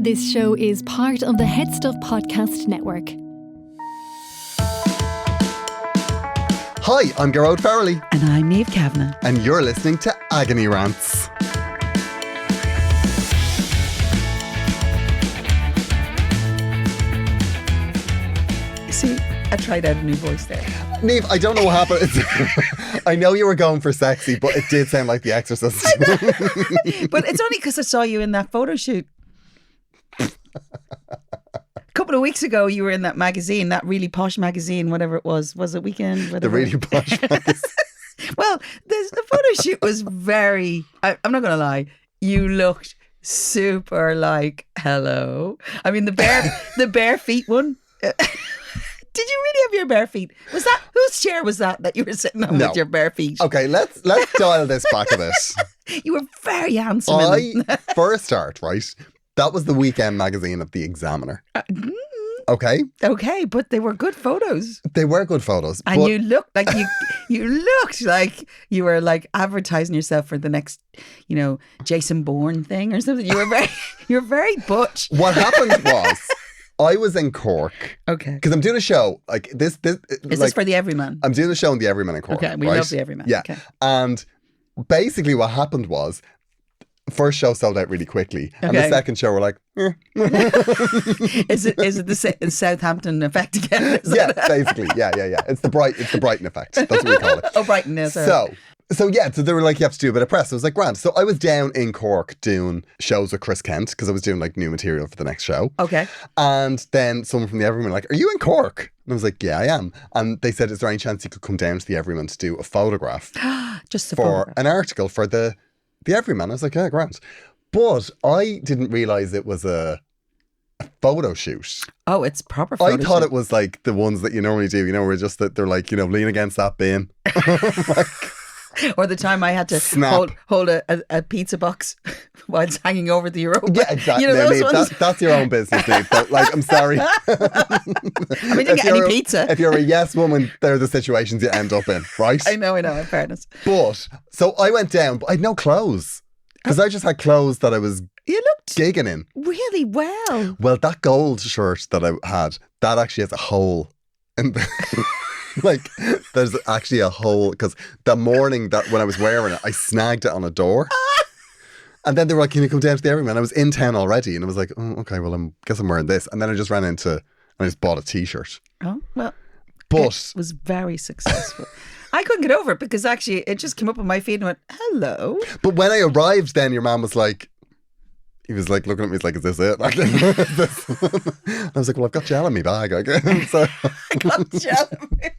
This show is part of the Head Stuff Podcast Network. Hi, I'm Gearóid. And I'm Niamh Kavanagh. And you're listening to Agony Rants. See, I tried out a new voice there. Niamh, I don't know what happened. I know you were going for sexy, but it did sound like The Exorcist. But it's only because I saw you in that photo shoot. A couple of weeks ago, you were in that magazine, that really posh magazine, whatever it was. Was it Weekend? Whatever. The really posh magazine. Well, the photo shoot was very, I'm not going to lie, you looked super like, hello. I mean, the bare feet one. Did you really have your bare feet? Was that, whose chair was that you were sitting on with your bare feet? Okay, let's dial this back a bit. You were very handsome. For a start, right, that was the weekend magazine of The Examiner. Okay. Okay, but they were good photos. They were good photos. And you looked like you looked like you were like advertising yourself for the next, Jason Bourne thing or something. You were very butch. What happened was I was in Cork. Okay. Because I'm doing a show like this. Is this for the Everyman? I'm doing a show in the Everyman in Cork. Okay, we right? love the Everyman. Yeah. Okay. And basically what happened was first show sold out really quickly. And the second show we're like, Is it the Southampton effect again? Yeah, basically. Yeah. It's the Brighton effect. That's what we call it. Oh, Brighton is. So they were like, you have to do a bit of press. I was like, grand. So I was down in Cork doing shows with Chris Kent because I was doing like new material for the next show. Okay. And then someone from the Everyman like, are you in Cork? And I was like, yeah, I am. And they said, is there any chance you could come down to the Everyman to do a photograph? Just for an article for the Everyman? I was like, yeah, grand. But I didn't realise it was a photo shoot. Oh, it's proper photo shoot. I thought it was like the ones that you normally do, where just that they're like, lean against that bin. Or the time I had to hold a pizza box while it's hanging over the Europa. Yeah, exactly. Those ones. That's your own business, Niamh. But like, I'm sorry. I didn't get any pizza. If you're a yes woman, they're the situations you end up in, right? I know, in fairness. But, so I went down, but I had no clothes. Because I just had clothes that I was gigging in. Really well. Well, that gold shirt that I had, that actually has a hole in the... Like, there's actually a hole because the morning that when I was wearing it, I snagged it on a door. And then they were like, can you come down to the Everyman? I was in town already. And I was like, oh, okay, well, I guess I'm wearing this. And then I just ran into, and I just bought a t-shirt. Oh, well. But it was very successful. I couldn't get over it because actually it just came up on my feed and went, hello. But when I arrived then, your mum was like, he was like looking at me, he's like, is this it? Like, I was like, well, I've got gel in my bag. So. I got gel in my bag.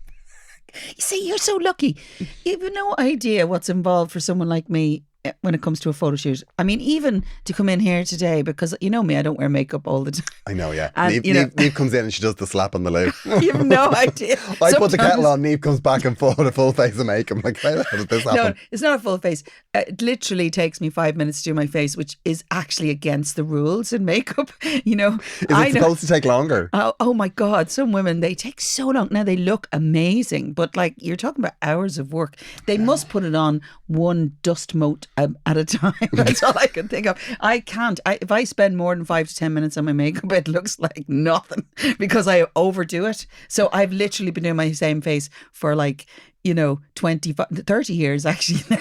You see, you're so lucky. You have no idea what's involved for someone like me when it comes to a photo shoot. I mean, even to come in here today, because you know me, I don't wear makeup all the time. I know, yeah. And, Niamh comes in and she does the slap on the loo. You have no idea. I put the kettle on, Niamh comes back and full face of makeup. I'm like, how did this happen? No, it's not a full face. It literally takes me 5 minutes to do my face, which is actually against the rules in makeup. Is it supposed to take longer? Oh my God. Some women, they take so long. Now they look amazing, but like you're talking about hours of work. They must put it on one dust mote at a time. That's all I can think of. I can't. If I spend more than 5 to 10 minutes on my makeup, it looks like nothing because I overdo it. So I've literally been doing my same face for 25, 30 years actually.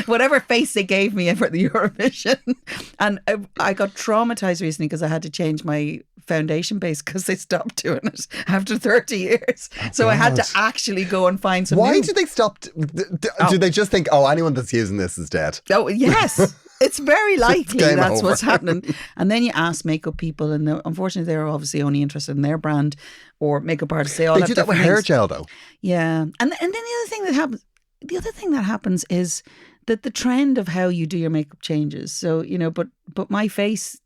Whatever face they gave me for the Eurovision. And I got traumatized recently because I had to change my foundation base because they stopped doing it after 30 years. So I had to actually go and find some Why new... do they stop? Do they just think, anyone that's using this is dead? Oh, yes. It's very likely that's over. what's happening. And then you ask makeup people, and unfortunately they're obviously only interested in their brand, or makeup artists. They do that with hair gel though. Yeah. And then the other thing that happens is that the trend of how you do your makeup changes. So, but my face...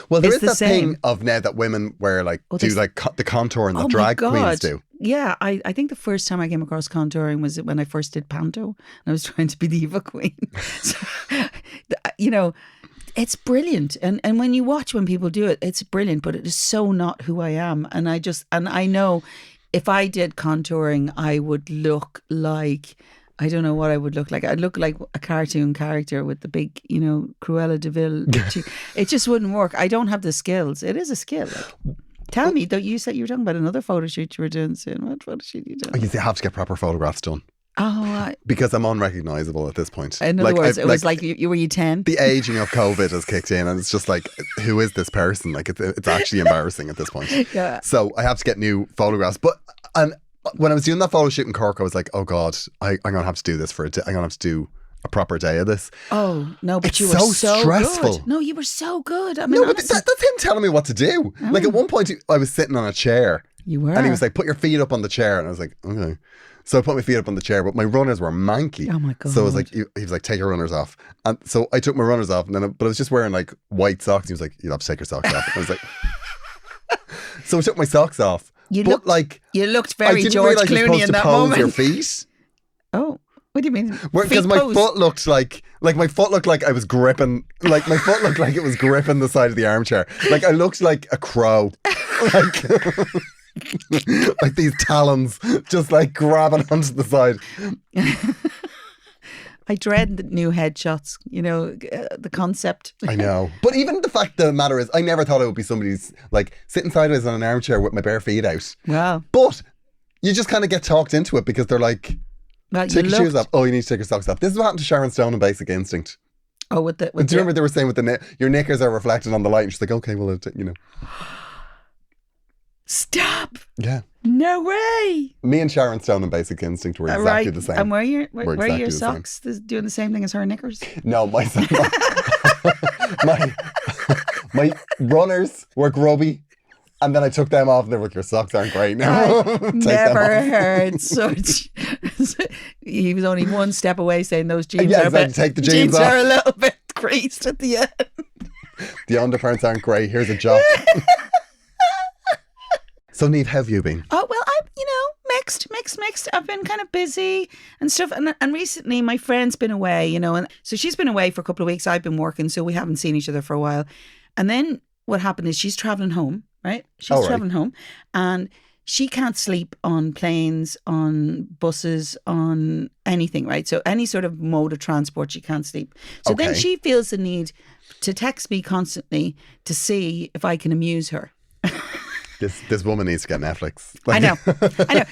Well, there is that same thing of now that women wear the contouring that oh drag my God. queens do. Yeah, I think the first time I came across contouring was when I first did panto and I was trying to be the Eva Queen. So, it's brilliant. And when you watch when people do it, it's brilliant, but it is so not who I am. And I know if I did contouring, I would look like I don't know what I would look like. I'd look like a cartoon character with the big, Cruella de Vil. It just wouldn't work. I don't have the skills. It is a skill. Tell me, though, you said you were talking about another photo shoot you were doing soon. What photo shoot are you doing? You have to get proper photographs done. Oh, because I'm unrecognisable at this point. In other words, it was like were you 10? The aging of COVID has kicked in, and it's just like, who is this person? Like, it's actually embarrassing at this point. Yeah. So I have to get new photographs. And when I was doing that photo shoot in Cork, I was like, oh God, I'm going to have to do this for a day. I'm going to have to do a proper day of this. Oh, no, but it's you were so stressful. Good. No, you were so good. I mean, no, but that's him telling me what to do. Oh. Like at one point, I was sitting on a chair. You were? And he was like, put your feet up on the chair. And I was like, okay. So I put my feet up on the chair, but my runners were manky. Oh my God. So I was like, he was like, take your runners off. And so I took my runners off, but I was just wearing like white socks. He was like, you'll have to take your socks off. I was like, so I took my socks off. You looked very George Clooney in that moment. Your feet. Oh, what do you mean? Because my foot looked like I was gripping, like my foot looked like it was gripping the side of the armchair. Like I looked like a crow. Like these talons just like grabbing onto the side. I dread the new headshots, the concept. I know. But even the fact of the matter is, I never thought it would be somebody's like sitting sideways on an armchair with my bare feet out. Wow. But you just kind of get talked into it because they're like, take your shoes off. Oh, you need to take your socks off. This is what happened to Sharon Stone in Basic Instinct. Oh, do you remember they were saying your knickers are reflected on the light? And she's like, okay, well, Stop. Yeah. No way. Me and Sharon Stone in Basic Instinct were exactly the same. And were your socks doing the same thing as her knickers? No, my runners were grubby. And then I took them off and they were like, your socks aren't great now. I've never heard such. He was only one step away saying those jeans take the jeans off. Are a little bit creased at the end. The underparts aren't great. Here's a job. So, Niamh, how have you been? Oh, well, I'm, mixed. I've been kind of busy and stuff. And recently my friend's been away, and so she's been away for a couple of weeks. I've been working, so we haven't seen each other for a while. And then what happened is she's travelling home, right? She's travelling home and she can't sleep on planes, on buses, on anything, right? So any sort of mode of transport, she can't sleep. So then she feels the need to text me constantly to see if I can amuse her. This woman needs to get Netflix. I know.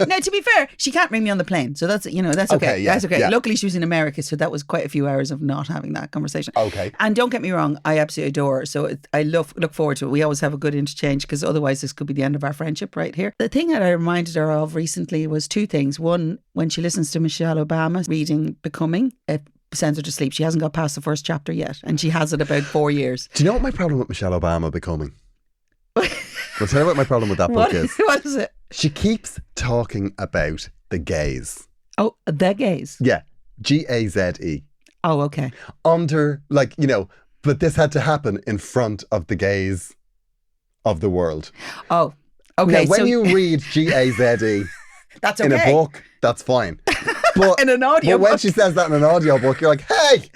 Now, to be fair, she can't ring me on the plane, so that's okay. That's okay. Yeah. Luckily, she was in America, so that was quite a few hours of not having that conversation. Okay. And don't get me wrong, I absolutely adore her, so I look forward to it. We always have a good interchange because otherwise this could be the end of our friendship right here. The thing that I reminded her of recently was two things. One, when she listens to Michelle Obama reading Becoming, it sends her to sleep. She hasn't got past the first chapter yet, and she has it about 4 years. Do you know what my problem with Michelle Obama Becoming? I'll tell you what my problem with that book is. What is it? She keeps talking about the gays. Oh, the gays? Yeah. Gaze. Oh, okay. Under, but this had to happen in front of the gays of the world. Oh, okay. Now, when you read Gaze that's okay. In a book, that's fine. But in an audio book. When she says that in an audio book, you're like, hey!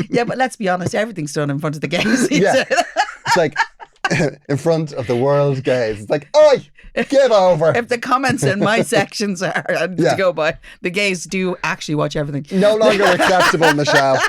Yeah, but let's be honest, everything's done in front of the gays. Yeah. It's like, in front of the world gays. It's like, oi, give over. If the comments in my sections are to go by, the gays do actually watch everything. No longer acceptable, Michelle.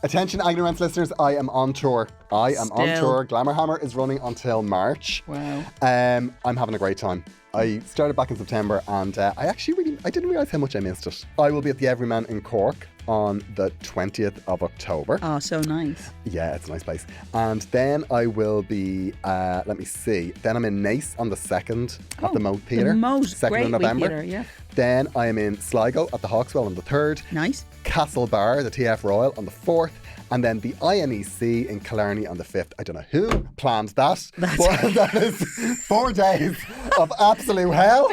Attention, Agony Rants listeners, I am on tour. On tour. Glamour Hammer is running until March. Wow. I'm having a great time. I started back in September and I didn't realise how much I missed it. I will be at the Everyman in Cork on the 20th of October. Oh, so nice. Yeah, it's a nice place. And then I will be, let me see, then I'm in Nace on the 2nd at the Moat Theatre. The Moat, 2nd of November. Theatre, yeah. Then I am in Sligo at the Hawkswell on the 3rd. Nice. Castle Bar, the TF Royal on the 4th. And then the INEC in Killarney on the 5th. I don't know who planned that, but that is 4 days of absolute hell.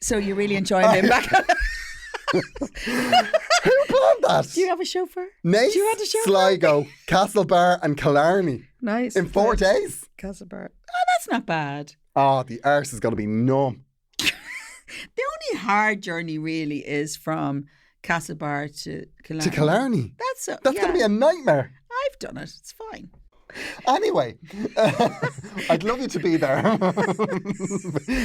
So you're really enjoying being back? Who planned that? Do you have a chauffeur? Nace, Sligo, Castle Bar and Killarney. Nice. In 4 days. Castle Bar. Oh, that's not bad. Oh, the arse is going to be numb. The only hard journey really is from Castlebar to Killarney. To Killarney? That's going to be a nightmare. I've done it. It's fine. Anyway, I'd love you to be there.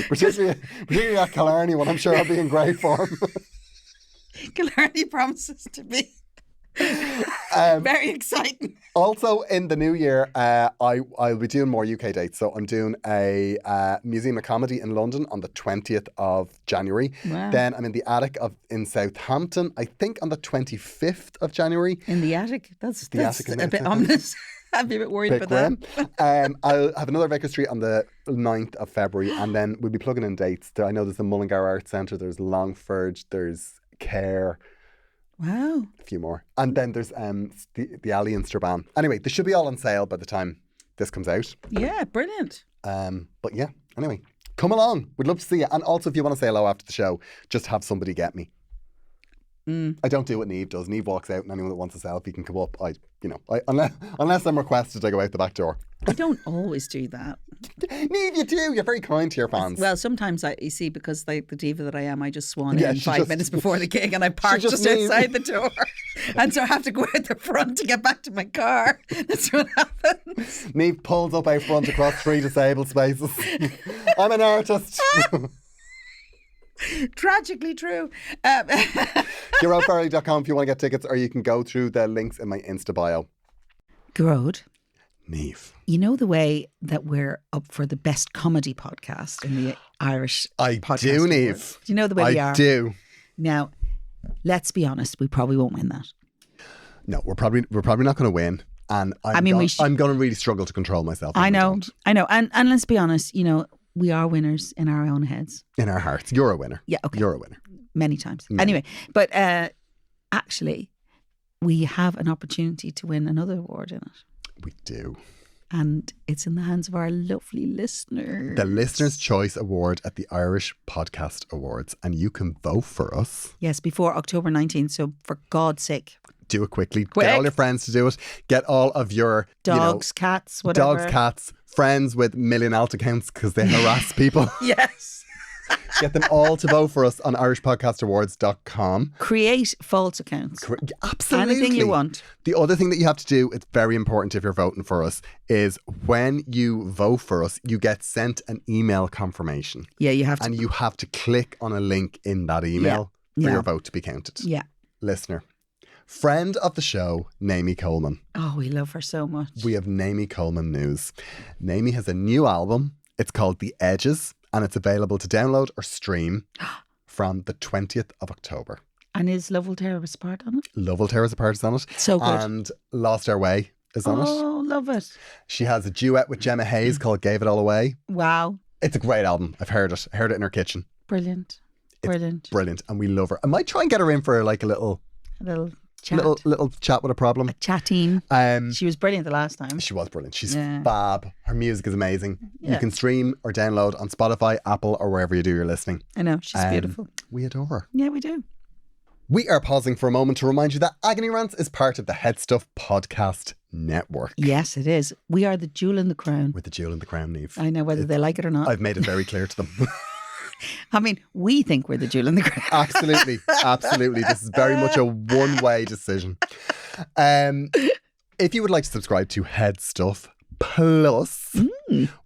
particularly at Killarney when I'm sure I'll be in great form. Killarney promises to be very exciting. Also, in the new year, I'll be doing more UK dates. So I'm doing a Museum of Comedy in London on the 20th of January. Wow. Then I'm in the attic in Southampton, I think on the 25th of January. In the attic? That's attic in a bit Southampton. ominous. I'd be a bit worried about that. I'll have another Vicar Street on the 9th of February, and then we'll be plugging in dates. I know there's the Mullingar Arts Centre, there's Longford, there's Care. Wow. A few more. And then there's the Alley in Strabane. Anyway, they should be all on sale by the time this comes out. Yeah, brilliant. But yeah, anyway, come along. We'd love to see you. And also, if you want to say hello after the show, just have somebody get me. I don't do what Niamh does. Niamh walks out and anyone that wants a selfie can come up. Unless I'm requested, I go out the back door. I don't always do that. Niamh, you do. You're very kind to your fans. Well, sometimes you see, because the diva that I am, I just swan in she 5 minutes before the gig and I park just needs- outside the door. And so I have to go out the front to get back to my car. That's what happens. Niamh pulls up out front across 3 disabled spaces. I'm an artist. Tragically true. Gearóid if you want to get tickets, or you can go through the links in my Insta bio. Gearóid, Niamh. you know the way that we're up for the best comedy podcast in the Irish podcast do, awards? Niamh. Do you know the way we are? I do. Now, let's be honest, we probably won't win that. No, we're probably not going to win. And I'm going to really struggle to control myself. I know. And let's be honest, we are winners in our own heads. In our hearts. You're a winner. Yeah, okay. You're a winner. Many times. Anyway, but actually, we have an opportunity to win another award in it. We do. And it's in the hands of our lovely listeners. The Listener's Choice Award at the Irish Podcast Awards. And you can vote for us. Yes, before October 19th. So for God's sake. Do it quickly. Quick. Get all your friends to do it. Get all of your dogs, cats, whatever. Dogs, cats, friends with million alt accounts because they harass people. Yes. Get them all to vote for us on irishpodcastawards.com. Create false accounts. Absolutely. Anything you want. The other thing that you have to do, it's very important if you're voting for us, is when you vote for us, you get sent an email confirmation. Yeah, you have to. And you have to click on a link in that email for your vote to be counted. Yeah. Listener. Friend of the show, Naomi Coleman. Oh, we love her so much. We have Naomi Coleman news. Naomi has a new album. It's called The Edges, and it's available to download or stream from the 20th of October. And is Love Will Tear Us Apart on it? Love Will Tear Us Apart is on it. So good. And Lost Our Way is on it. Oh, love it. She has a duet with Gemma Hayes called Gave It All Away. Wow. It's a great album. I've heard it. I heard it in her kitchen. Brilliant. It's brilliant. And we love her. I might try and get her in for like a little chat. Little chat with a problem. A chatting. She was brilliant the last time. She was brilliant. She's fab. Her music is amazing. Yeah. You can stream or download on Spotify, Apple, or wherever you do your listening. I know. She's beautiful. We adore her. Yeah, we do. We are pausing for a moment to remind you that Agony Rants is part of the Head Stuff Podcast Network. Yes, it is. We are the jewel in the crown. With the jewel in the crown, Niamh. I know whether they like it or not. I've made it very clear to them. I mean, we think we're the jewel in the crown. Absolutely. Absolutely. This is very much a one-way decision. If you would like to subscribe to Head Stuff Plus,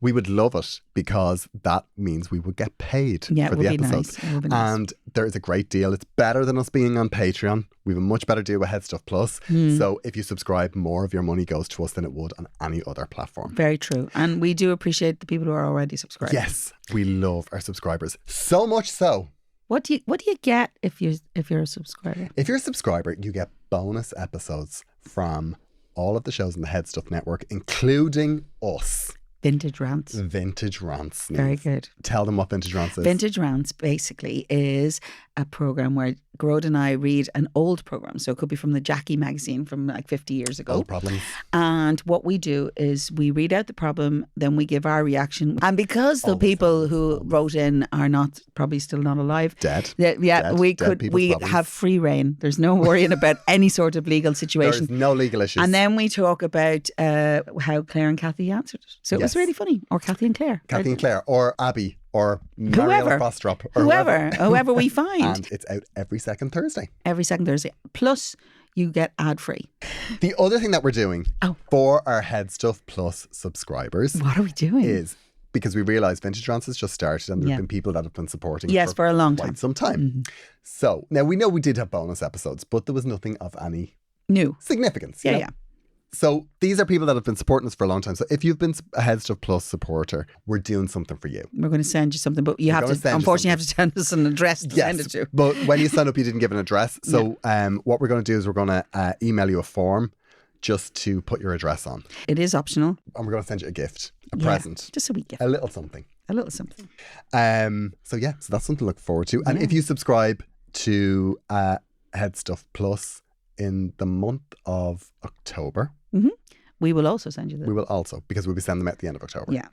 we would love it because that means we would get paid for the episodes. Nice. It would be nice. And there is a great deal. It's better than us being on Patreon. We have a much better deal with Head Stuff Plus. So if you subscribe, more of your money goes to us than it would on any other platform. Very true. And we do appreciate the people who are already subscribed. Yes, we love our subscribers. So much so. What do you get if you're a subscriber? If you're a subscriber, you get bonus episodes from all of the shows in the Head Stuff Network, including us. Vintage Rants. Vintage Rants. Very good. Tell them what Vintage Rants is. Vintage Rants basically is a program where Gearóid and I read an old program. So it could be from the Jackie magazine from like 50 years ago. Old problems. And what we do is we read out the problem, then we give our reaction. And because the people who wrote in are probably still not alive. Dead. We have free reign. There's no worrying about any sort of legal situation. There's no legal issues. And then we talk about how Claire and Kathy answered it. So it was really funny. Or Kathy and Claire. Kathy and Claire. Or Abby. Or Mariella Frostrop. Or whoever we find. And it's out every second Thursday. Every second Thursday. Plus, you get ad-free. The other thing that we're doing for our Head Stuff Plus subscribers What are we doing? is, because we realised Vintage Rants has just started and there have been people that have been supporting for a long time. quite some time. So now we know we did have bonus episodes, but there was nothing of any New significance. Yeah. So these are people that have been supporting us for a long time. So if you've been a Head Stuff Plus supporter, we're doing something for you. We're going to send you something, but you have to, unfortunately, have to send us an address to send it to. But when you sign up, you didn't give an address. So what we're going to do is we're going to email you a form just to put your address on. It is optional. And we're going to send you a gift, a present. Just a wee gift. A little something. A little something. So that's something to look forward to. And if you subscribe to Head Stuff Plus in the month of October, we will also send you them. We will also, because we'll be sending them at the end of October. Yeah.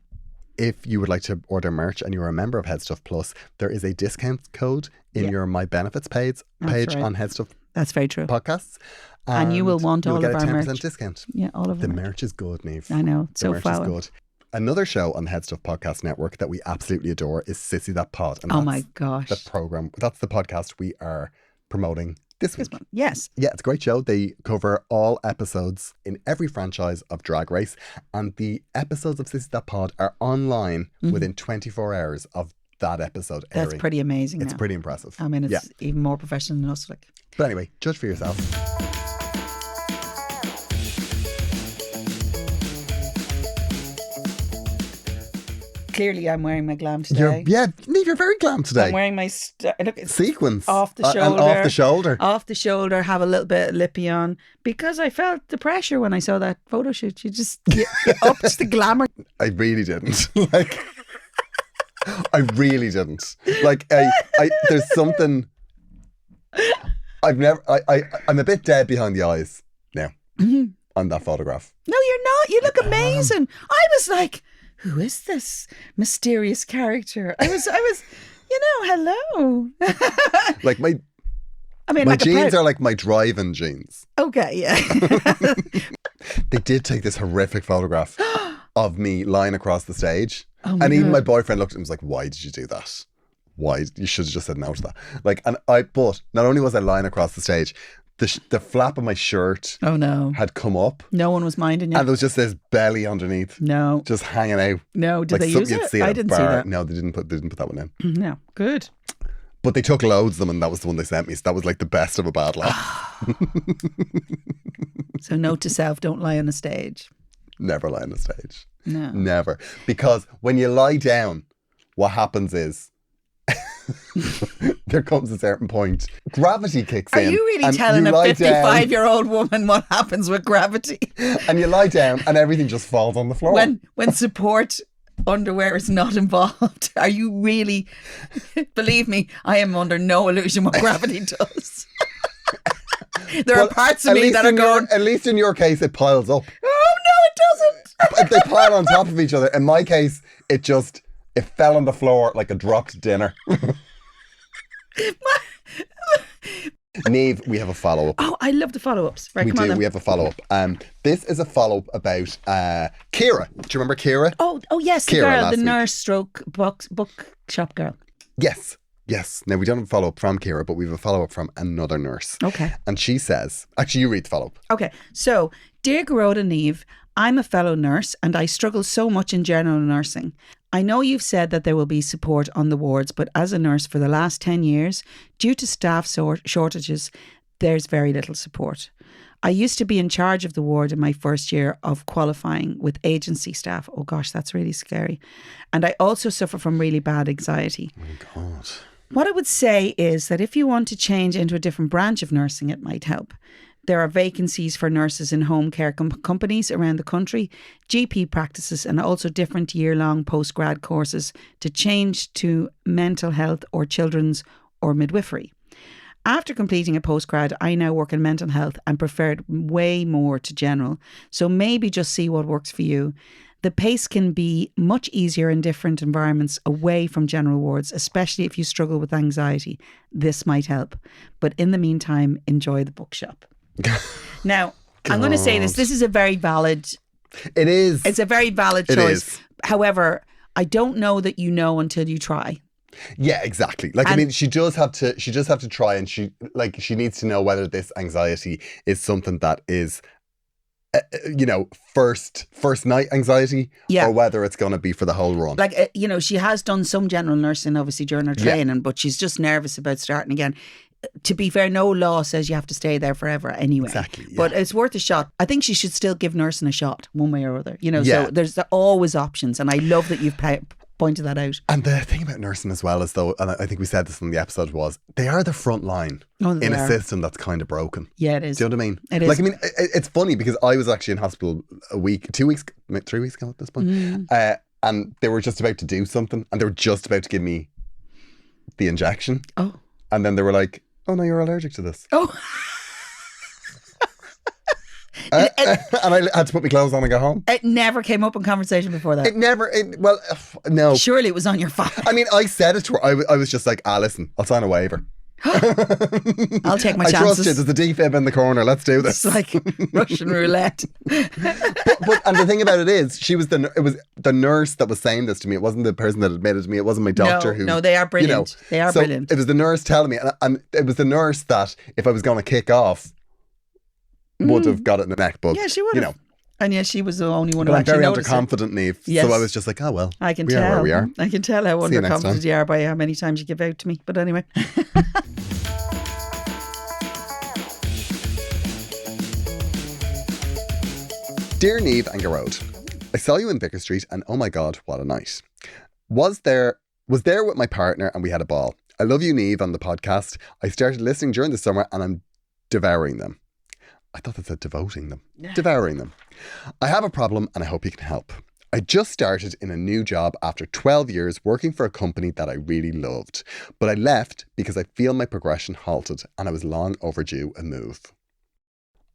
If you would like to order merch and you're a member of Head Stuff Plus, there is a discount code in your My Benefits page on Head Stuff. That's very true. Podcasts. And you will want all of our merch. You'll get a 10% discount. Yeah, all of the the merch is good, Niamh. I know. The merch is good. Another show on the Head Stuff Podcast Network that we absolutely adore is Sissy That Pod. And oh my gosh. The program. That's the podcast we are promoting this week. Yes. Yeah, it's a great show. They cover all episodes in every franchise of Drag Race, and the episodes of Sissy That Pod are online within 24 hours of that episode airing. That's pretty amazing. It's pretty impressive. I mean, it's even more professional than us. But anyway, judge for yourself. Clearly, I'm wearing my glam today. Niamh, you're very glam today. I'm wearing my sequins off the shoulder. And off the shoulder. Off the shoulder, have a little bit of lippy on, because I felt the pressure when I saw that photo shoot. You upped the glamour. I really didn't. I really didn't. There's something. I'm a bit dead behind the eyes now on that photograph. No, you're not. You look amazing. I was like, who is this mysterious character? I was, hello. My jeans are like my driving jeans. Okay, yeah. They did take this horrific photograph of me lying across the stage. Oh and even my boyfriend looked at him and was like, why did you do that? Why? You should have just said no to that. But not only was I lying across the stage, the flap of my shirt had come up. No one was minding you. And there was just this belly underneath. No. Just hanging out. No, did they use it? I didn't see that. No, they didn't put that one in. No, good. But they took loads of them and that was the one they sent me. So that was like the best of a bad lot. So note to self, don't lie on the stage. Never lie on the stage. No. Never. Because when you lie down, what happens is there comes a certain point, gravity kicks in. Are you really telling a 55-year-old woman what happens with gravity? And you lie down and everything just falls on the floor. When support underwear is not involved, are you really? Believe me, I am under no illusion what gravity does. There are parts of me that are going... At least in your case, it piles up. Oh, no, it doesn't. They pile on top of each other. In my case, it fell on the floor like a dropped dinner. Niamh, we have a follow-up. Oh, I love the follow-ups. Right, We have a follow-up. This is a follow-up about Ciara. Do you remember Ciara? Oh yes, the Ciara girl, the nurse stroke bookshop girl. Yes. Now, we don't have a follow-up from Ciara, but we have a follow-up from another nurse. Okay. And she says... Actually, you read the follow-up. Okay. So, dear Gearóid and Niamh, I'm a fellow nurse and I struggle so much in general nursing. I know you've said that there will be support on the wards, but as a nurse for the last 10 years, due to staff shortages, there's very little support. I used to be in charge of the ward in my first year of qualifying with agency staff. Oh gosh, that's really scary. And I also suffer from really bad anxiety. Oh my God. What I would say is that if you want to change into a different branch of nursing, it might help. There are vacancies for nurses in home care companies around the country, GP practices, and also different year-long postgrad courses to change to mental health or children's or midwifery. After completing a postgrad, I now work in mental health and preferred way more to general. So maybe just see what works for you. The pace can be much easier in different environments away from general wards, especially if you struggle with anxiety. This might help. But in the meantime, enjoy the bookshop. Now, I'm going to say this. This is a very valid... It is. It's a very valid choice. However, I don't know that you know until you try. Yeah, exactly. Like, I mean, she does have to try, and she needs to know whether this anxiety is something that is, first night anxiety, or whether it's going to be for the whole run. Like, she has done some general nursing, obviously, during her training, but she's just nervous about starting again. To be fair, no law says you have to stay there forever anyway. Exactly. Yeah. But it's worth a shot. I think she should still give nursing a shot, one way or other. So there's always options, and I love that you've pointed that out. And the thing about nursing as well is, though, and I think we said this in the episode, was they are the front line in a system that's kind of broken. Yeah, it is. Do you know what I mean? It is. Like, I mean, it's funny because I was actually in hospital 2 weeks, 3 weeks ago at this point, and they were just about to do something, and they were just about to give me the injection. Oh. And then they were like, "Oh no, you're allergic to this." Oh. And I had to put my clothes on and go home. It never came up in conversation before that. No. Surely it was on your file. I mean, I said it to her. I was just like, listen, I'll sign a waiver. I'll take my chances. I trust you. There's a defib in the corner. Let's do this. It's like Russian roulette. but and the thing about it is, it was the nurse that was saying this to me. It wasn't the person that admitted to me. It wasn't my doctor who. No, they are brilliant. They are brilliant. It was the nurse telling me, and it was the nurse that, if I was going to kick off, would have got it in the neck. But yeah, she would have. And yeah, she was the only one who I'm actually very noticed underconfident, Niamh. Yes. So I was just like, oh well, I can we tell. are where we are. I can tell how See you next underconfident time. you are by how many times you give out to me. But anyway. Dear Niamh and Gearóid, I saw you in Vicar Street, and oh my God, what a night. Was there with my partner, and we had a ball. I love you, Niamh, on the podcast. I started listening during the summer, and I'm devouring them. I thought that said devoting them. Devouring them. I have a problem, and I hope you can help. I just started in a new job after 12 years working for a company that I really loved. But I left because I feel my progression halted, and I was long overdue a move.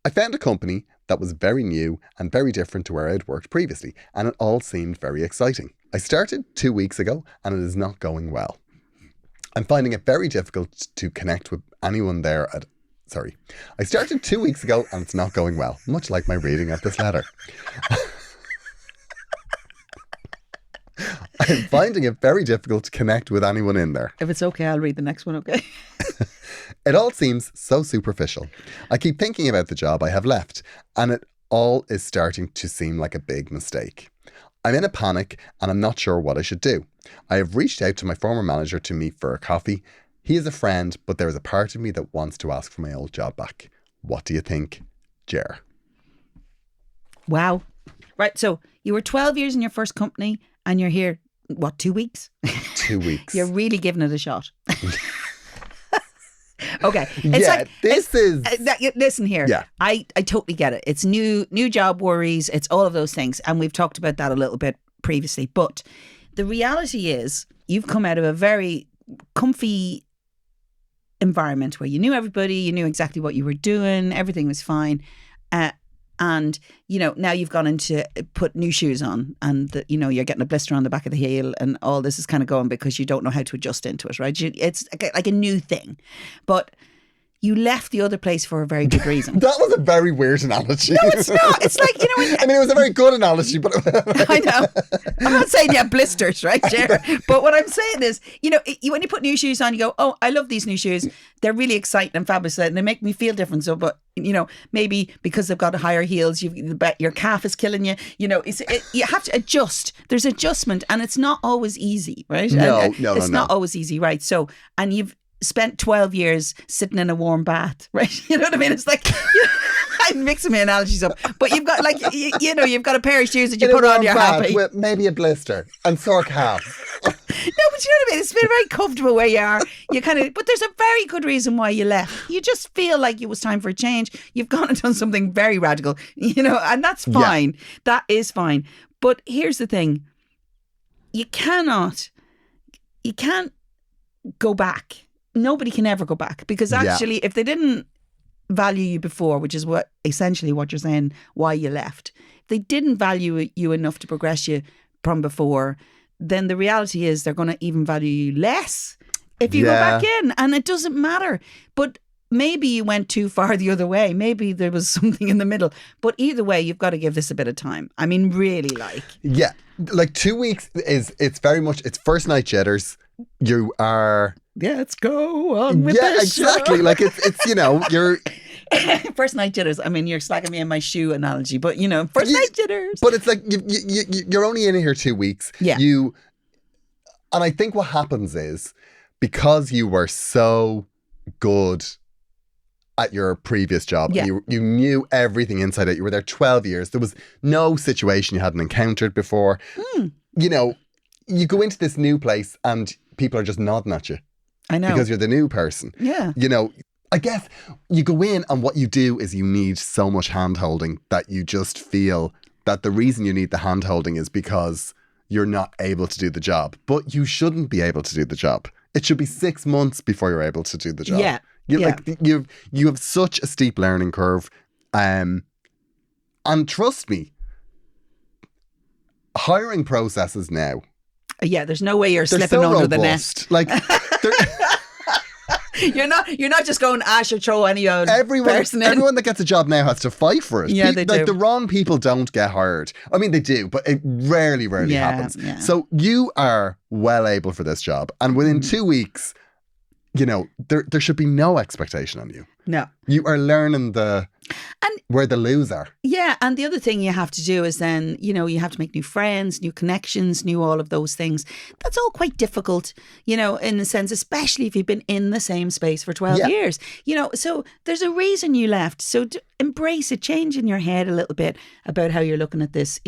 I found a company that was very new and very different to where I had worked previously, and it all seemed very exciting. I started 2 weeks ago, and it is not going well. I'm finding it very difficult to connect with anyone there I started 2 weeks ago, and it's not going well, much like my reading of this letter. I'm finding it very difficult to connect with anyone in there. If it's okay, I'll read the next one, okay? It all seems so superficial. I keep thinking about the job I have left, and it all is starting to seem like a big mistake. I'm in a panic, and I'm not sure what I should do. I have reached out to my former manager to meet for a coffee. He is a friend, but there is a part of me that wants to ask for my old job back. What do you think, Ger? Wow. Right, so you were 12 years in your first company, and you're here, 2 weeks? 2 weeks. You're really giving it a shot. Okay. Listen here. Yeah. I totally get it. It's new job worries. It's all of those things. And we've talked about that a little bit previously. But the reality is you've come out of a very comfy environment where you knew everybody, you knew exactly what you were doing, everything was fine. And, now you've gone into put new shoes on, and, you're getting a blister on the back of the heel, and all this is kind of going because you don't know how to adjust into it, right? It's like a new thing. But you left the other place for a very good reason. That was a very weird analogy. No, it's not. It's like, I mean, it was a very good analogy, but... I know. I'm not saying you have blisters, right, Ger? But what I'm saying is, when you put new shoes on, you go, oh, I love these new shoes. They're really exciting and fabulous, and they make me feel different. So, but, maybe because they've got higher heels, your calf is killing you. You have to adjust. There's adjustment, and it's not always easy, right? No. It's not always easy, right? So, and you've spent 12 years sitting in a warm bath, right? You know what I mean? It's like, I'm mixing my analogies up, but you've got you've got a pair of shoes that you put on, you're happy. With maybe a blister and sore calf. No, but you know what I mean? It's been very comfortable where you are. But there's a very good reason why you left. You just feel like it was time for a change. You've gone and done something very radical, and that's fine. Yeah. That is fine. But here's the thing. You can't go back. Nobody can ever go back, because actually if they didn't value you before, which is essentially what you're saying, why you left, if they didn't value you enough to progress you from before, then the reality is they're going to even value you less if you go back in, and it doesn't matter. But maybe you went too far the other way. Maybe there was something in the middle. But either way, you've got to give this a bit of time. I mean, really, like. Yeah. Like 2 weeks it's very much, it's first night jitters. you are. Let's go on with Yeah, this exactly. show. Like it's you're. First night jitters. I mean, you're slacking me in my shoe analogy, but first night jitters. But it's like you're only in here 2 weeks. Yeah. And I think what happens is because you were so good at your previous job, Yeah. and you knew everything inside out. You were there 12 years. There was no situation you hadn't encountered before. You go into this new place and people are just nodding at you. I know. Because you're the new person. Yeah. I guess you go in and what you do is you need so much hand holding that you just feel that the reason you need the hand holding is because you're not able to do the job. But you shouldn't be able to do the job. It should be 6 months before you're able to do the job. Yeah. You have such a steep learning curve. And trust me, hiring processes now. Yeah, there's no way you're They're slipping so under the robust. net. Like You're not just going, should throw any old person in. everyone that gets a job now has to fight for it. Yeah, they do. The wrong people don't get hired. I mean, they do, but it rarely happens. Yeah. So you are well able for this job. And within 2 weeks, there should be no expectation on you. No. You are learning where the loos are. Yeah, and the other thing you have to do is then, you have to make new friends, new connections, new all of those things. That's all quite difficult, in a sense, especially if you've been in the same space for 12 years. So there's a reason you left. So embrace it, change in your head a little bit about how you're looking at this.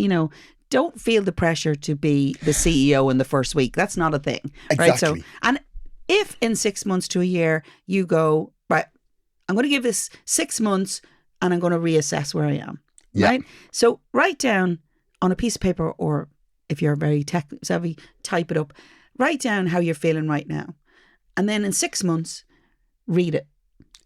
Don't feel the pressure to be the CEO in the first week. That's not a thing. Right? Exactly. So, and if in 6 months to a year you go, right, I'm going to give this 6 months and I'm going to reassess where I am. Yeah. Right? So write down on a piece of paper, or if you're very tech savvy, type it up. Write down how you're feeling right now. And then in 6 months, read it.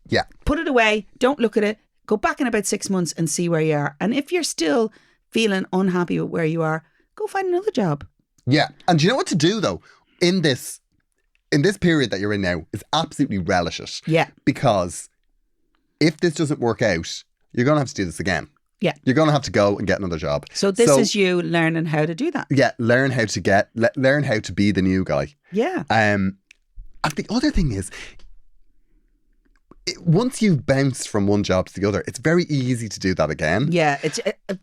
Yeah. Put it away. Don't look at it. Go back in about 6 months and see where you are. And if you're still feeling unhappy with where you are, go find another job. Yeah. And do you know what to do though? In this period that you're in now, is absolutely relish it. Yeah. Because if this doesn't work out, you're going to have to do this again. Yeah. You're going to have to go and get another job. So this is you learning how to do that. Yeah. Learn how to be the new guy. Yeah. And the other thing is, once you've bounced from one job to the other, it's very easy to do that again. Yeah.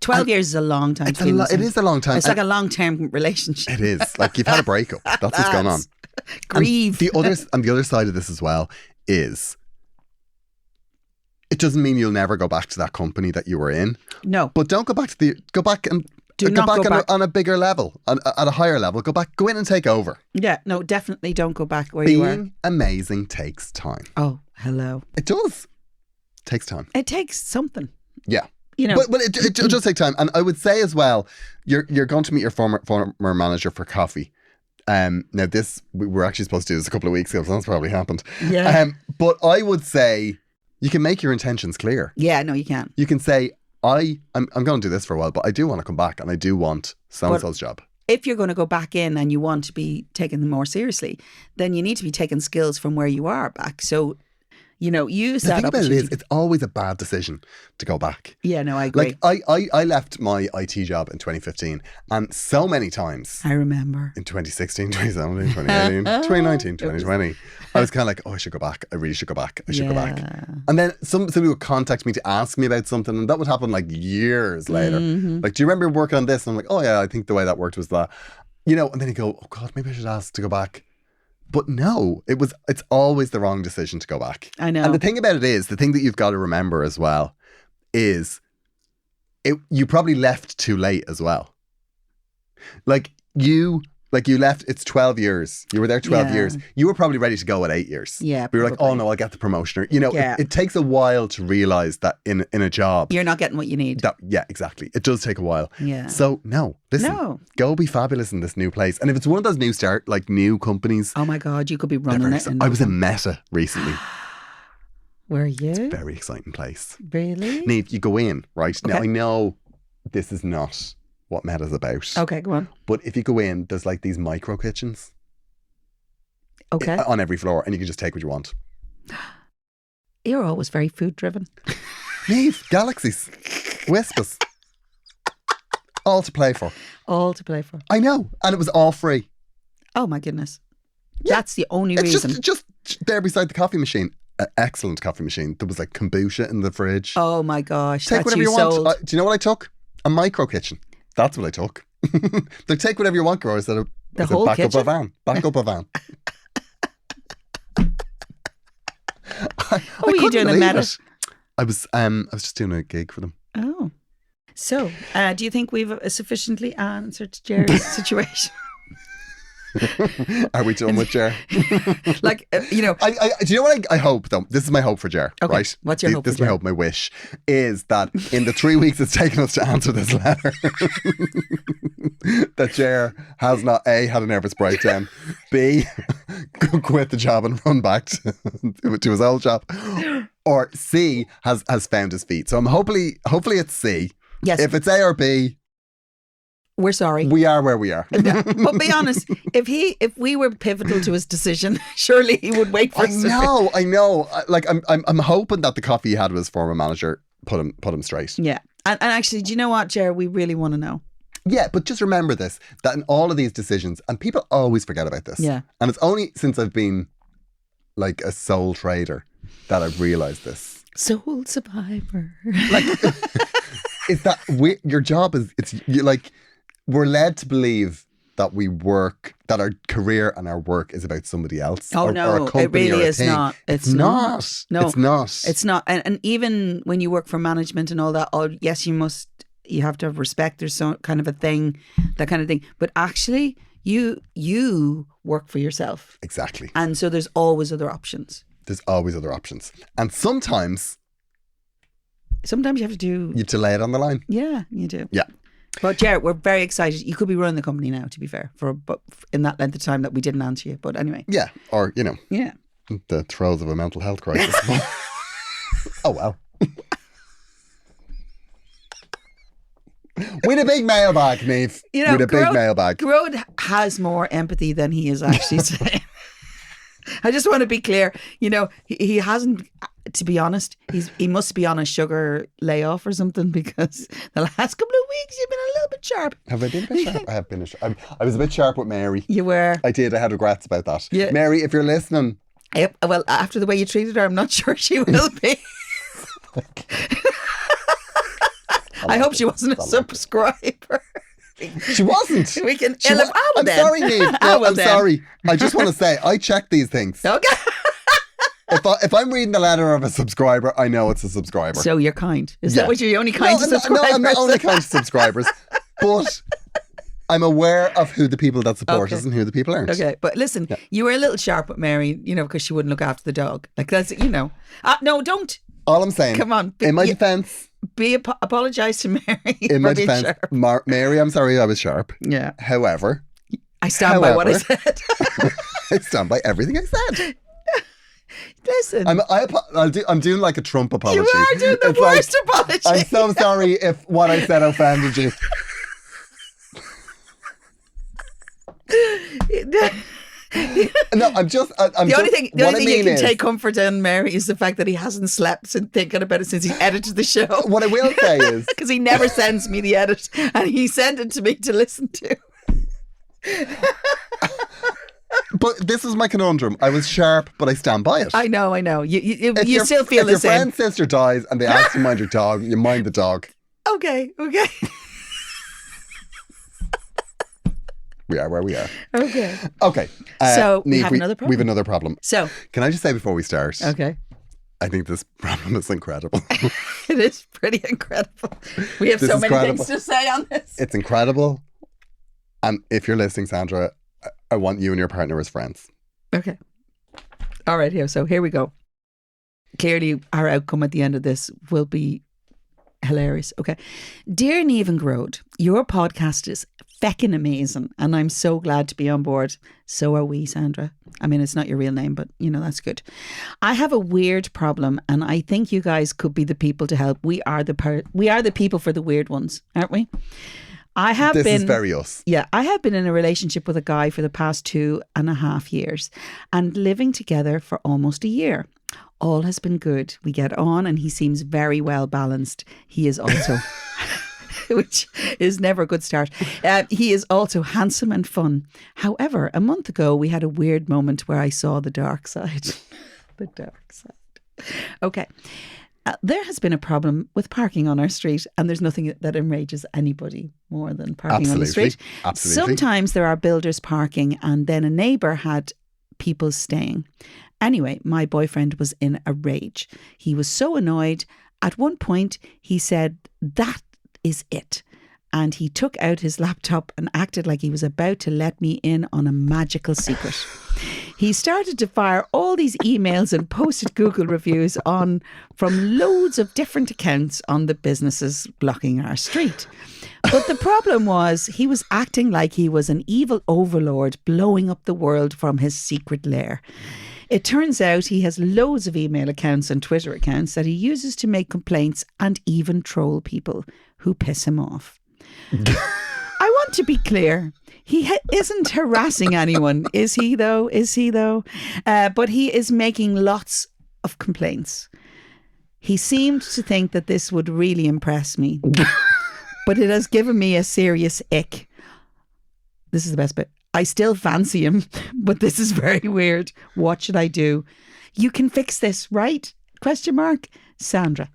12 years is a long time. It is a long time. It's like a long-term relationship. It is. Like you've had a breakup. That's what's going on. Grieve. And the other side of this as well is, it doesn't mean you'll never go back to that company that you were in. No. But don't go back on a bigger level, at a higher level. Go in and take over. Yeah, no, definitely don't go back where you were. Being amazing takes time. Oh, hello. It does. It takes time. It takes something. Yeah. But it does take time. And I would say as well, you're going to meet your former manager for coffee. Now we were actually supposed to do this a couple of weeks ago, so that's probably happened. Yeah. But I would say you can make your intentions clear. Yeah, no, you can. You can say, I'm going to do this for a while, but I do want to come back and I do want so-and-so's job. If you're going to go back in and you want to be taken more seriously, then you need to be taking skills from where you are back. So, use that opportunity. The thing about it is, it's always a bad decision to go back. Yeah, no, I agree. Like, I left my IT job in 2015, and so many times. I remember. In 2016, 2017, 2018, 2019, 2020. I was kind of like, I should go back. I really should go back. I should go back. And then somebody would contact me to ask me about something, and that would happen like years later. Mm-hmm. Like, do you remember working on this? And I'm like, oh yeah, I think the way that worked was that. And then you go, oh God, maybe I should ask to go back. But no, it's always the wrong decision to go back. I know. And the thing about it is, the thing that you've got to remember as well is you probably left too late as well. Like you left, it's 12 years. You were there 12 years. You were probably ready to go at 8 years. Yeah. But you're like, oh no, I'll get the promotion. Or, it takes a while to realise that in a job. You're not getting what you need. Yeah, exactly. It does take a while. Yeah. So listen, go be fabulous in this new place. And if it's one of those new companies. Oh my God, you could be running it. I was in Meta recently. Were you? It's a very exciting place. Really? Niamh, you go in, right? Okay. Now I know this is not what Meta's about. Okay, go on. But if you go in, there's like these micro kitchens. Okay. On every floor, and you can just take what you want. You're always very food driven. Niamh, galaxies, whispers. All to play for. All to play for. I know. And it was all free. Oh my goodness. That's the only It's reason. just there beside the coffee machine. An excellent coffee machine. There was like kombucha in the fridge. Oh my gosh. Take that's whatever you sold. want. Do you know what I took? A micro kitchen. That's what I took. Like, take whatever you want, girl. I said, whole back kitchen? up a van. Back up a van. What were you doing in Meta? I was just doing a gig for them. Oh. So, do you think we've sufficiently answered Jerry's situation? Are we done with Jer? Like, you know. do you know what I hope, though? This is my hope for Jer, Okay. right? What's your hope This for is my Jer? hope, my wish, is that in the 3 weeks it's taken us to answer this letter, that Jer has not A, had a nervous breakdown, B, quit the job and run back to his old job, or C, has found his feet. So I'm hopefully it's C. Yes. If it's A or B, we're sorry. we are where we are. But be honest, if we were pivotal to his decision, surely he would wait for us. I know. Like I'm hoping that the coffee he had with his former manager put him straight. Yeah. And actually, do you know what, Jer? We really want to know. Yeah, but just remember this, that in all of these decisions, and people always forget about this. Yeah. And it's only since I've been like a sole trader that I've realised this. Soul survivor. Like, is that your job is, you like, we're led to believe that we work, that our career and our work is about somebody else. Oh, or no, a company it really or a is thing. not. It's not. No, It's not. It's not. And even when you work for management and all that, yes, you have to have respect. There's some kind of a thing, that kind of thing. But actually, you work for yourself. Exactly. And so there's always other options. There's always other options. And sometimes you have to do... you have to lay it on the line. Yeah, you do. Yeah. But Jared, we're very excited. You could be running the company now, to be fair, but in that length of time that we didn't answer you. But anyway. Yeah. Or, Yeah. the throes of a mental health crisis. Oh, well. With a big mailbag, Niamh. With a big mailbag. Gearóid has more empathy than he is actually saying. I just want to be clear. He hasn't, to be honest, he must be on a sugar layoff or something, because the last couple of weeks you've been a little bit sharp. Have I been a bit sharp? I have been. I was a bit sharp with Mary. You were. I did. I had regrets about that. Yeah. Mary, if you're listening. Well, after the way you treated her, I'm not sure she will be. I hope she wasn't a subscriber. She wasn't. We can. I'm sorry, Niamh. No, I'm sorry. I just want to say I check these things. Okay. If I'm reading the letter of a subscriber, I know it's a subscriber. So you're kind. Is that what you're only kind to subscribers? No, I'm not only kind to subscribers, but I'm aware of who the people that support us and who the people aren't. Okay, but listen, you were a little sharp with Mary, because she wouldn't look after the dog. Like, that's, no, don't. All I'm saying, come on, in my defence, apologise to Mary. In my defence, Mary, I'm sorry I was sharp. Yeah. However, I stand by what I said. I stand by everything I said. Listen, I'm doing like a Trump apology. You are doing the worst apology. I'm so sorry if what I said offended you. No, the only thing you can take comfort in, Mary, is the fact that he hasn't slept since thinking about it since he edited the show. What I will say is, because he never sends me the edit, and he sent it to me to listen to. But this is my conundrum. I was sharp, but I stand by it. I know. You still feel the same. If your friend's sister dies and they ask you to mind your dog, you mind the dog. Okay. We are where we are. Okay. So we have another problem. We have another problem. So can I just say before we start? Okay. I think this problem is incredible. It is pretty incredible. We have so many things to say on this. It's incredible. And if you're listening, Sandra, I want you and your partner as friends. Okay. All right. Here we go. Clearly, our outcome at the end of this will be hilarious. Okay. Dear Niamh and Gearóid, your podcast is feckin' amazing, and I'm so glad to be on board. So are we, Sandra. I mean, it's not your real name, but that's good. I have a weird problem, and I think you guys could be the people to help. We are the people for the weird ones, aren't we? This is very us. Yeah, I have been in a relationship with a guy for the past 2.5 years and living together for almost a year. All has been good. We get on and he seems very well balanced. He is also... which is never a good start. He is also handsome and fun. However, a month ago, we had a weird moment where I saw the dark side. The dark side. Okay. There has been a problem with parking on our street, and there's nothing that enrages anybody more than parking on the street. Absolutely. Sometimes there are builders parking, and then a neighbour had people staying. Anyway, my boyfriend was in a rage. He was so annoyed. At one point, he said, "That is it." And he took out his laptop and acted like he was about to let me in on a magical secret. He started to fire all these emails and posted Google reviews on from loads of different accounts on the businesses blocking our street. But the problem was he was acting like he was an evil overlord blowing up the world from his secret lair. It turns out he has loads of email accounts and Twitter accounts that he uses to make complaints and even troll people who piss him off. I want to be clear. He isn't harassing anyone, is he though? But he is making lots of complaints. He seemed to think that this would really impress me, but it has given me a serious ick. This is the best bit. I still fancy him, but this is very weird. What should I do? You can fix this, right? ? Sandra.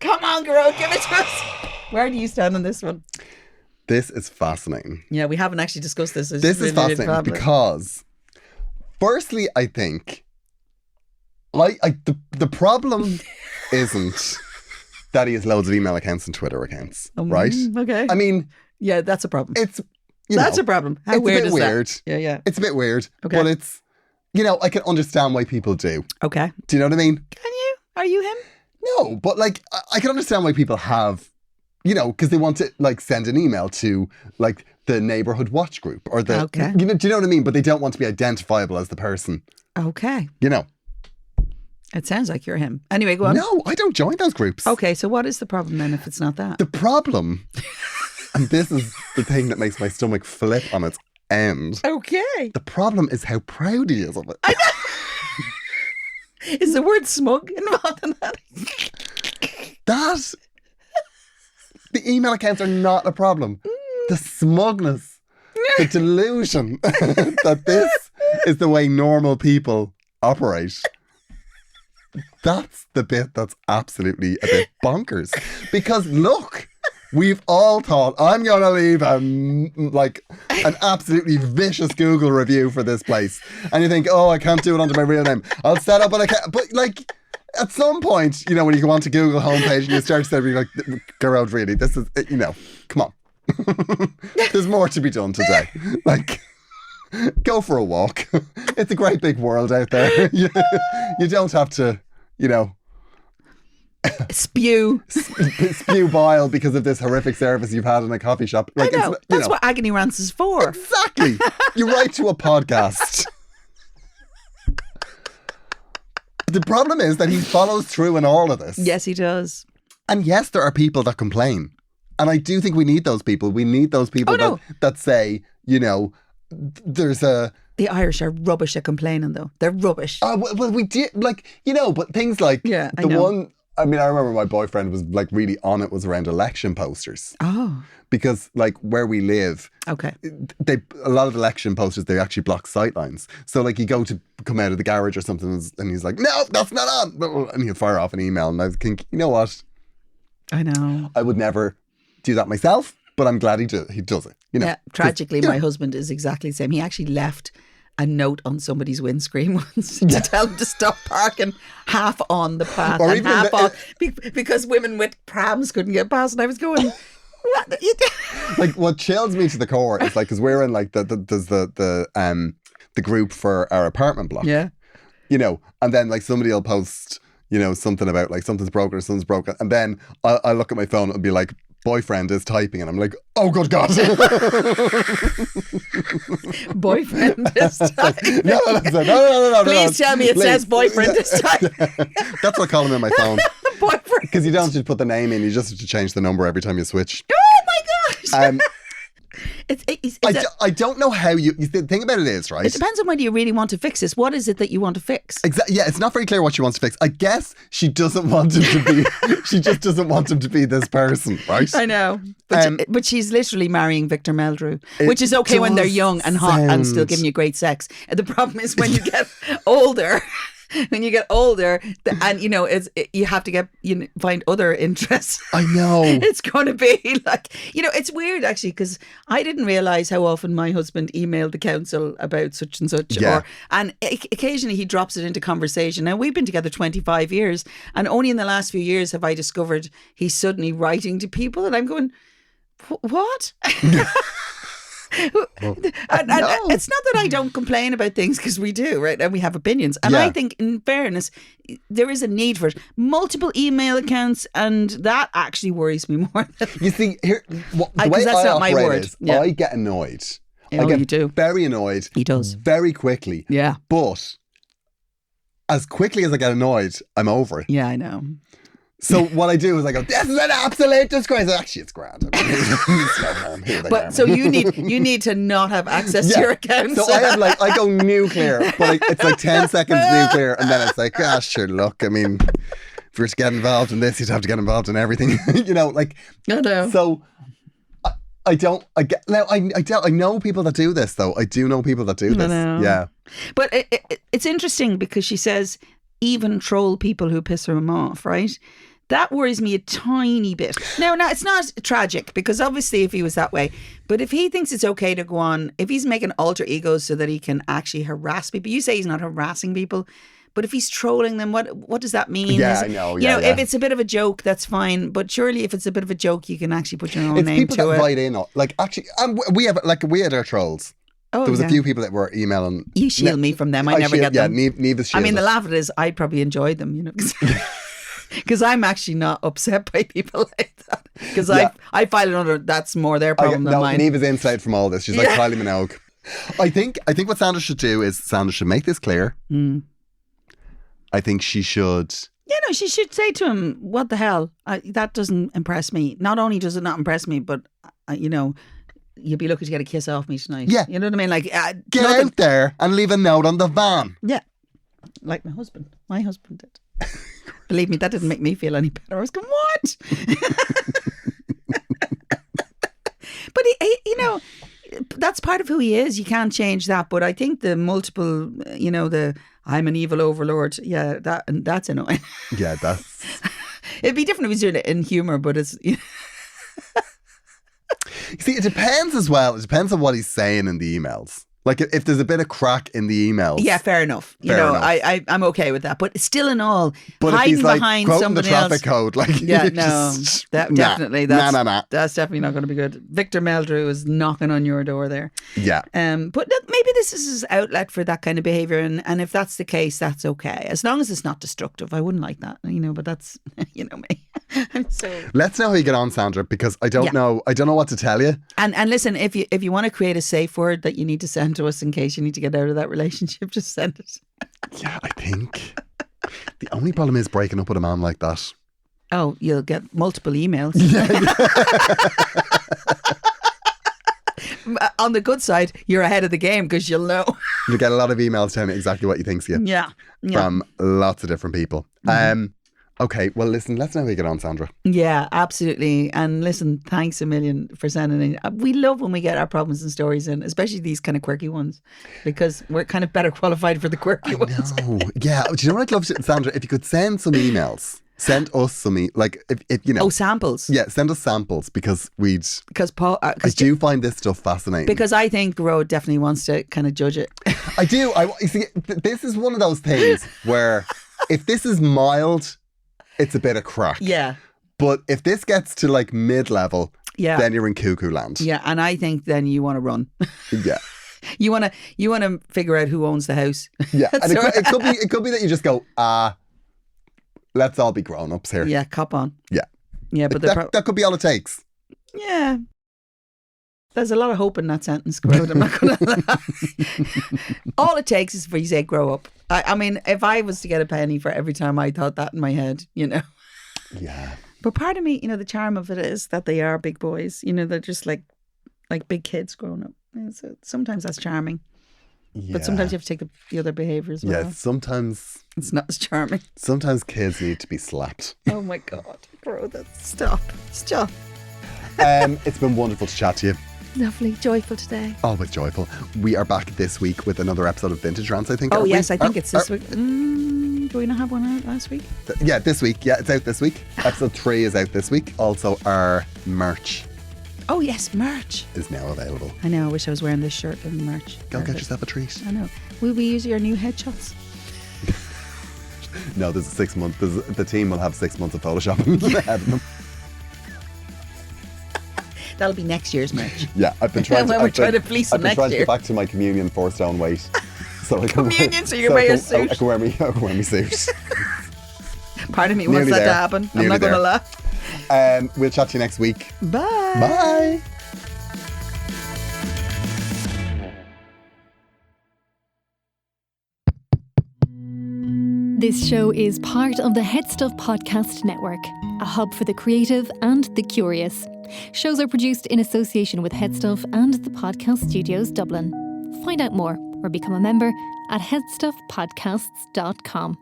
Come on, girl, give it to us. Where do you stand on this one? This is fascinating. Yeah, we haven't actually discussed this. This is fascinating because, firstly, I think, the problem isn't that he has loads of email accounts and Twitter accounts, right? Okay. I mean, yeah, that's a problem. It's that's a problem. How weird is weird. that? Yeah. It's a bit weird, Okay. but it's, I can understand why people do. Okay. Do you know what I mean? Can you? Are you him? No, but I can understand why people have, because they want to send an email to the neighborhood watch group or the, Okay. do you know what I mean? But they don't want to be identifiable as the person. Okay. It sounds like you're him. Anyway, go on. No, I don't join those groups. Okay, so what is the problem then if it's not that? The problem, and this is the thing that makes my stomach flip on its end. Okay. The problem is how proud he is of it. I know. Is the word smug involved in that? The email accounts are not a problem. The smugness, the delusion that this is the way normal people operate. That's the bit that's absolutely a bit bonkers. Because look, we've all thought, I'm going to leave an absolutely vicious Google review for this place. And you think, oh, I can't do it under my real name. I'll set up an account. But at some point, when you go onto Google homepage and you start to be like, Gearóid, really, this is, come on. There's more to be done today. Go for a walk. It's a great big world out there. You don't have to, spew bile because of this horrific service you've had in a coffee shop. I know. That's what Agony Rants is for. Exactly. You write to a podcast. The problem is that he follows through in all of this. Yes, he does. And yes, there are people that complain. And I do think we need those people. We need those people that say, there's a... The Irish are rubbish at complaining, though. They're rubbish. Well, we did, but things like the one... I mean, I remember my boyfriend was really on it was around election posters. Oh. Because where we live, okay, a lot of election posters, they actually block sightlines. So you go to come out of the garage or something and he's like, no, that's not on. And he'll fire off an email and I think, you know what? I know. I would never do that myself, but I'm glad he does it. Yeah, tragically, my husband is exactly the same. He actually left a note on somebody's windscreen once to tell them to stop parking half on the path or and half off because women with prams couldn't get past. And I was going, what? What chills me to the core is because we're in there's the group for our apartment block. Yeah. And then somebody will post, something about something's broken or something's broken. And then I look at my phone and it'll be like, boyfriend is typing and I'm like, oh good God. Boyfriend is typing. No. Please tell me it says boyfriend is typing. That's what I call him in my phone. Boyfriend. Because you don't have to put the name in, you just have to change the number every time you switch. Oh my gosh. I don't know how the thing about it is, right? It depends on whether you really want to fix this. What is it that you want to fix? Exactly. Yeah, it's not very clear what she wants to fix. I guess she doesn't want him to be. She just doesn't want him to be this person, right? I know, but she's literally marrying Victor Meldrew, which is okay when they're young and hot and still giving you great sex. And the problem is when you get older. When you get older, and you have to find other interests. I know. It's going to be like, it's weird actually, because I didn't realise how often my husband emailed the council about such and such. Yeah. And occasionally he drops it into conversation. Now, we've been together 25 years, and only in the last few years have I discovered he's suddenly writing to people, and I'm going, what? And it's not that I don't complain about things, because we do, right? And we have opinions. And I think, in fairness, there is a need for it. Multiple email accounts, and that actually worries me more. You see, here, the way that's I not my operate word. is Yeah. I get annoyed. Oh, I get you do. very annoyed. He does. Very quickly. Yeah. But as quickly as I get annoyed, I'm over it. Yeah, I know. So what I do is I go, this is an absolute disgrace. Actually, it's grand. But so you need to not have access to your accounts. So I go nuclear, but it's like 10 seconds nuclear, and then it's like, sure, look, I mean, if you were to get involved in this, you'd have to get involved in everything. I know. So I know people that do this, though. I do know people that do this. Yeah. But it's interesting, because she says even troll people who piss her off, right? That worries me a tiny bit. Now, it's not tragic, because obviously if he was that way, but if he thinks it's okay to go on, if he's making alter egos so that he can actually harass people, you say he's not harassing people, but if he's trolling them, what does that mean? Yeah, I know. Yeah, if it's a bit of a joke, that's fine. But surely if it's a bit of a joke, you can actually put your own name to it. It's people that write in, like, actually, we had our trolls. Oh, there was a few people that were emailing. You shield me from them. I never get them. Yeah, neither shield. I mean, the laugh at it is I probably enjoyed them, because I'm actually not upset by people like that. Because I file it under, that's more their problem than mine. Neva's inside from all this. She's like Kylie Minogue. I think what Sandra should do is Sandra should make this clear. I think she should. Yeah, no, she should say to him, what the hell? That doesn't impress me. Not only does it not impress me, but, you'll be lucky to get a kiss off me tonight. Yeah. You know what I mean? Like, get out there and leave a note on the van. Yeah. Like my husband. My husband did. Believe me, that didn't make me feel any better. I was going, what? But, that's part of who he is. You can't change that. But I think the multiple, the I'm an evil overlord. Yeah, that's annoying. Yeah, that's... It'd be different if he's doing it in humour, but it's... You see, it depends as well. It depends on what he's saying in the emails. Like, if there's a bit of crack in the emails. Yeah, fair enough. I'm okay with that. But still in all, but hiding if he's like behind quoting somebody the traffic else. code, like, yeah, no, definitely. Nah. That's definitely not going to be good. Victor Meldrew is knocking on your door there. Yeah. But look, maybe this is his outlet for that kind of behaviour, and if that's the case, that's okay. As long as it's not destructive. I wouldn't like that, but that's, me. Let's know how you get on, Sandra, because I don't know what to tell you. And listen, if you want to create a safe word that you need to send to us in case you need to get out of that relationship, just send it. Yeah, I think the only problem is breaking up with a man like that. Oh, you'll get multiple emails. On the good side, you're ahead of the game because you'll know. You get a lot of emails telling you exactly what you think's you. Yeah. From lots of different people. Mm-hmm. Okay, well, listen, let's know how you get on, Sandra. Yeah, absolutely. And listen, thanks a million for sending in. We love when we get our problems and stories in, especially these kind of quirky ones, because we're kind of better qualified for the quirky ones. Yeah. Do you know what I'd love, Sandra? If you could send some emails. Send us some, if samples. Yeah, send us samples because Paul, I do find this stuff fascinating. Because I think Gearóid definitely wants to kind of judge it. I do. You see, this is one of those things where if this is mild, it's a bit of crack. Yeah. But if this gets to like mid-level, then you're in cuckoo land. Yeah, and I think then you want to run. Yeah. You want to figure out who owns the house. Yeah, and it could be that you just go, let's all be grown-ups here. Yeah, cop on. Yeah. Yeah, but that could be all it takes. Yeah. There's a lot of hope in that sentence, Gearóid. I'm not going to lie. All it takes is for you to say, grow up. I mean, if I was to get a penny for every time I thought that in my head, Yeah. But part of me, the charm of it is that they are big boys. They're just like, like big kids growing up. And so sometimes that's charming. Yeah. But sometimes you have to take the other behaviour as well. Yeah, sometimes It's not as charming. kids need to be slapped. Oh my God. Bro, stop. It's been wonderful to chat to you. Lovely. Joyful today. Always joyful. We are back this week with another episode of Vintage Rants, I think. Oh, aren't we? yes. I think it's this week. Do we not have one out last week? Yeah, this week. Yeah, it's out this week. Episode 3 is out this week. Also, our merch Oh, yes. Merch. is now available. I know. I wish I was wearing this shirt and merch. Go get yourself a treat. I know. Will we use your new headshots? No, there's a 6 month. The team will have 6 months of photoshopping ahead of them. That'll be next year's merch. Yeah, I've been trying When to. we're trying to police them I've been next trying to year. get back to my communion 4-stone weight. So I can Communion, so you can wear your suit. I can wear me suit. Part of me wants Nearly that to there. happen. I'm Nearly not going to there. laugh. We'll chat to you next week. Bye. Bye. This show is part of the Head Stuff Podcast Network, a hub for the creative and the curious. Shows are produced in association with Head Stuff and the Podcast Studios Dublin. Find out more or become a member at headstuffpodcasts.com.